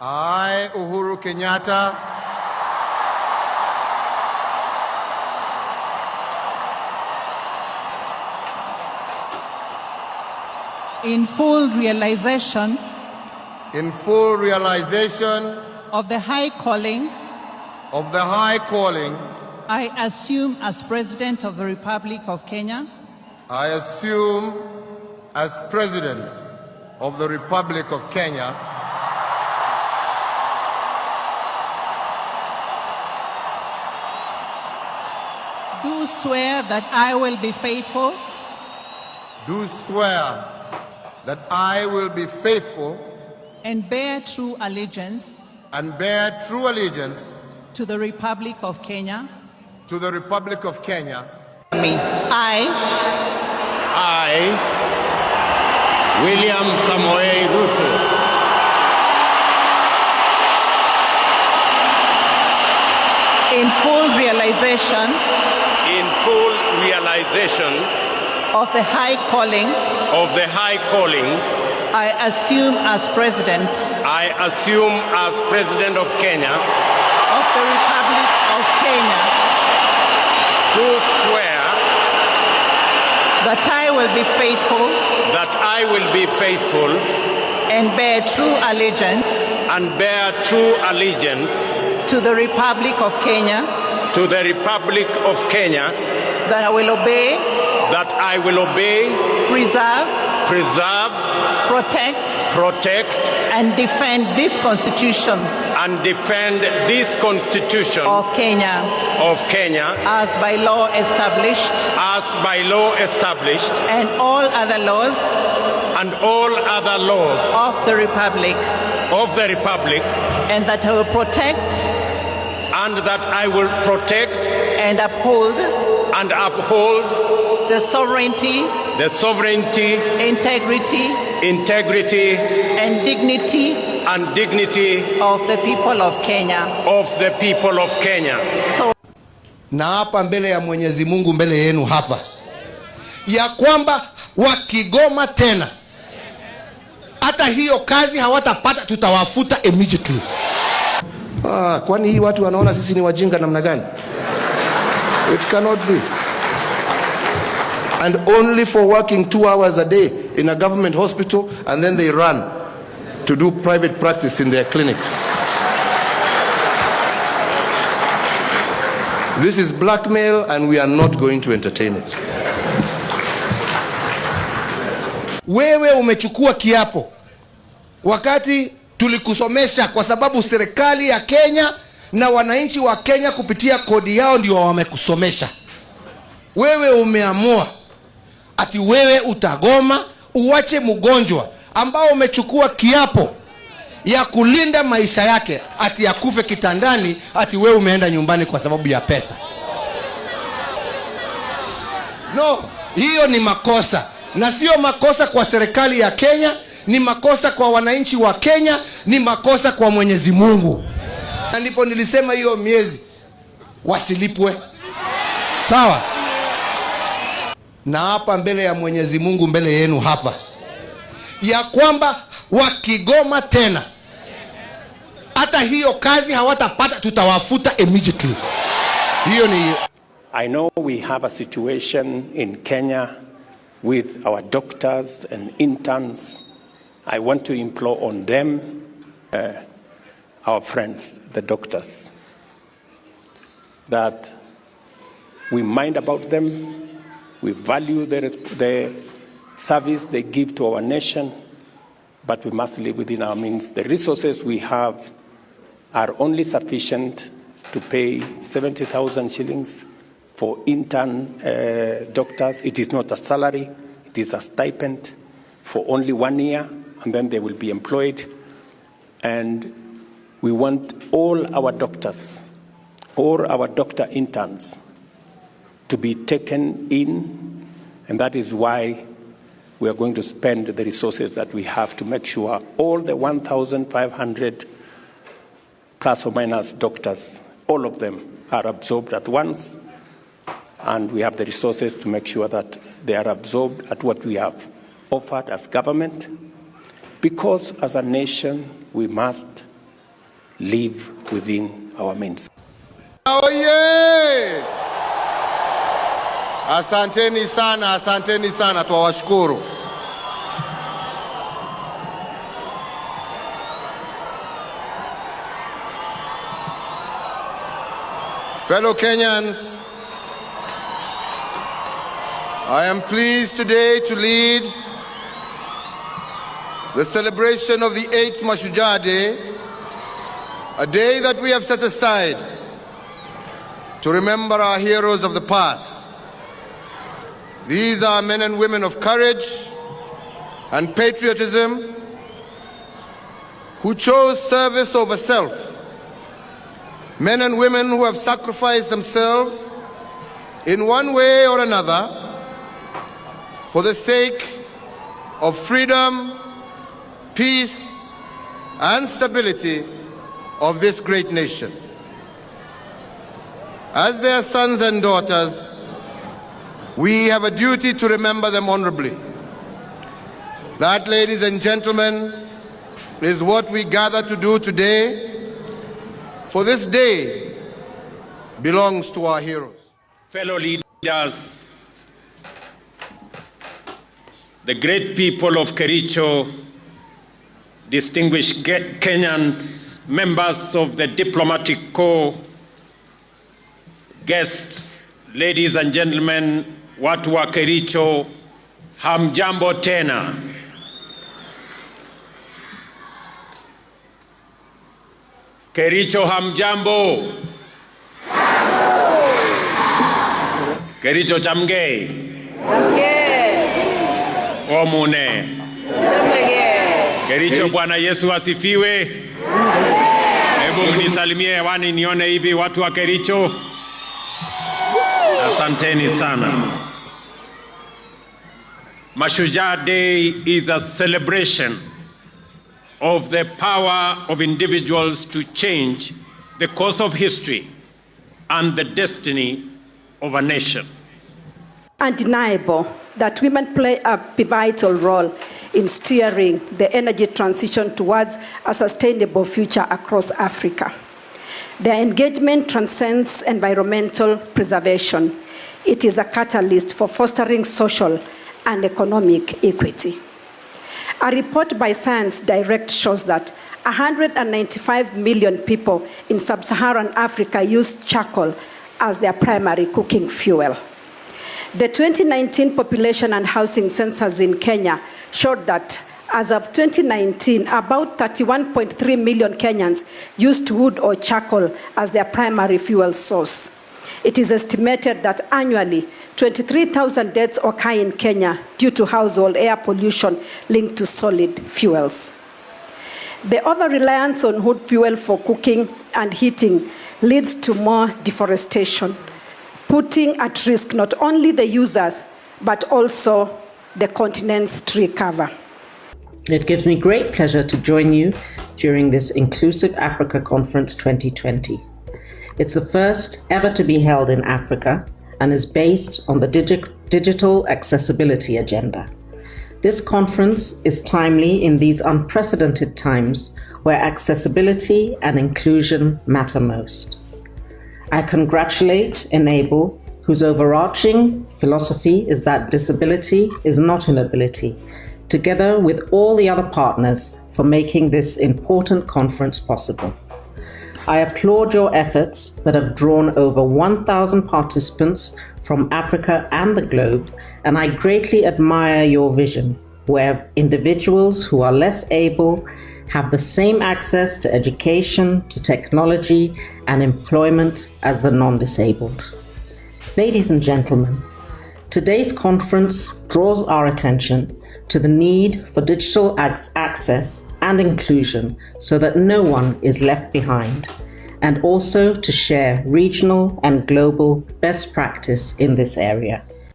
I, Uhuru Kenyatta, in full realization of the high calling I assume as President of the Republic of Kenya, I assume as President of the Republic of Kenya, do swear that I will be faithful and bear true allegiance to the Republic of Kenya. I, William Samoei Ruto, In full realization of the high calling I assume as President of Kenya, of the Republic of Kenya, do swear that I will be faithful and bear true allegiance to the Republic of Kenya, that I will obey, preserve, protect, and defend this Constitution of Kenya, as by law established, and all other laws of the Republic, and that I will protect and uphold the sovereignty, integrity, and dignity of the people of Kenya. So, na hapa mbele ya Mwenyezi Mungu, mbele yenu hapa, ya kwamba wakigoma tena hata hiyo kazi hawatapata, tutawafuta immediately. Kwani hii watu wanaona sisi ni wajinga namna gani? It cannot be. And only for working 2 hours a day in a government hospital, and then they run to do private practice in their clinics. This is blackmail, and we are not going to entertain it. Wewe umechukua kiapo wakati tulikusomesha, kwa sababu serikali ya Kenya na wananchi wa Kenya kupitia kodi yao ndio wamekusomesha. Wewe umeamua ati wewe utagoma, uache mgonjwa ambao umechukua kiapo ya kulinda maisha yake ati akufe kitandani, ati wewe umeenda nyumbani kwa sababu ya pesa. No, hiyo ni makosa, na sio makosa kwa serikali ya Kenya, ni makosa kwa wananchi wa Kenya, ni makosa kwa Mwenyezi Mungu. Na ndipo nilisema hiyo miezi wasilipwe. Sawa? Na hapa mbele ya Mwenyezi Mungu, mbele yenu hapa, ya kwamba wakigoma tena hata hiyo kazi hawatapata, tutawafuta immediately. Hiyo ni I know we have a situation in Kenya with our doctors and interns. I want to implore on them, our friends, the doctors, that we mind about them, we value the service they give to our nation, but we must live within our means. The resources we have are only sufficient to pay 70,000 shillings for intern doctors. It is not a salary, it is a stipend for only 1 year, and then they will be employed. And we want all our doctors, all our doctor interns to be taken in, and that is why we are going to spend the resources that we have to make sure all the 1,500 plus or minus doctors, all of them are absorbed at once, and we have the resources to make sure that they are absorbed at what we have offered as government, because as a nation we must live within our means. Oye! Asanteni sana, twawashukuru. Fellow Kenyans, I am pleased today to lead the celebration of the 8th Mashujaa Day, a day that we have set aside to remember our heroes of the past. These are men and women of courage and patriotism who chose service over self. Men and women who have sacrificed themselves in one way or another for the sake of freedom, peace, and stability of this great nation. As their sons and daughters, we have a duty to remember them honorably. That, ladies and gentlemen, is what we gather to do today, for this day belongs to our heroes. Fellow leaders, the great people of Kericho, distinguished Kenyans, members of the diplomatic corps, guests, ladies and gentlemen, watu wa Kericho, hamjambo tena. Kericho hamjambo. Kericho chamge. Omune. Kericho Bwana Yesu asifiwe. Hebu mnisalimie hewani nione hivi watu wa Kericho. Asanteni sana. Mashujaa Day is a celebration of the power of individuals to change the course of history and the destiny of a nation. Undeniable that women play a pivotal role in steering the energy transition towards a sustainable future across Africa. Their engagement transcends environmental preservation. It is a catalyst for fostering social and economic equity. A report by Science Direct shows that 195 million people in sub-Saharan Africa use charcoal as their primary cooking fuel. The 2019 population and housing census in Kenya showed that as of 2019, about 31.3 million Kenyans used wood or charcoal as their primary fuel source. It is estimated that annually 23,000 deaths occur in Kenya due to household air pollution linked to solid fuels. The over-reliance on wood fuel for cooking and heating leads to more deforestation, putting at risk not only the users, but also the continent's tree cover. It gives me great pleasure to join you during this Inclusive Africa Conference 2020. It's the first ever to be held in Africa and is based on the digital accessibility agenda. This conference is timely in these unprecedented times where accessibility and inclusion matter most. I congratulate Enable, whose overarching philosophy is that disability is not inability, together with all the other partners for making this important conference possible. I applaud your efforts that have drawn over 1,000 participants from Africa and the globe, and I greatly admire your vision, where individuals who are less able have the same access to education, to technology, and employment as the non-disabled. Ladies and gentlemen, today's conference draws our attention to the need for digital access and inclusion so that no one is left behind, and also to share regional and global best practice in this area.